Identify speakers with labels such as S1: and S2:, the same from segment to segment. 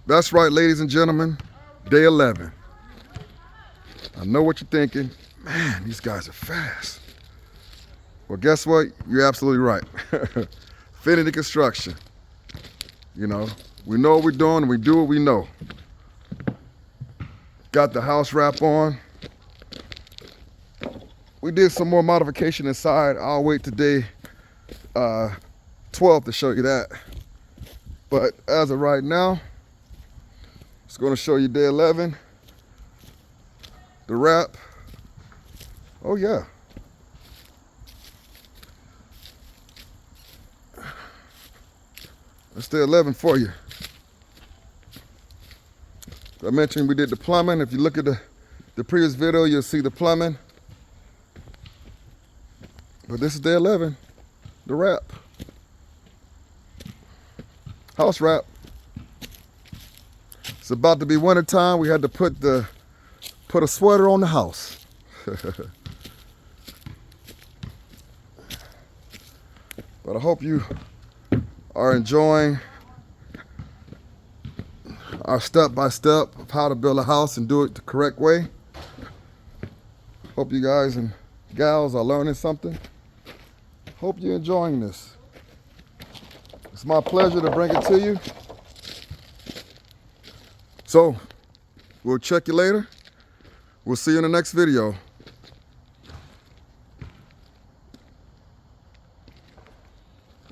S1: That's right, ladies and gentlemen, day 11. I know what you're thinking. Man, these guys are fast. Well, guess what? You're absolutely right. Finity Construction. You know, we know what we're doing and we do what we know. Got the house wrap on. We did some more modification inside. I'll wait to day 12 to show you that. But as of right now, it's going to show you day 11. The wrap. Oh yeah. That's day 11 for you. I mentioned we did the plumbing. If you look at the previous video, you'll see the plumbing. But this is day 11, the wrap. House wrap. It's about to be winter time. We had to put a sweater on the house. But I hope you are enjoying our step-by-step of how to build a house and do it the correct way. Hope you guys and gals are learning something. Hope you're enjoying this. It's my pleasure to bring it to you. So, we'll check you later. We'll see you in the next video.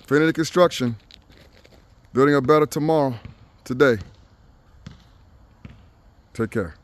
S1: Finity Construction, building a better tomorrow, today. Take care.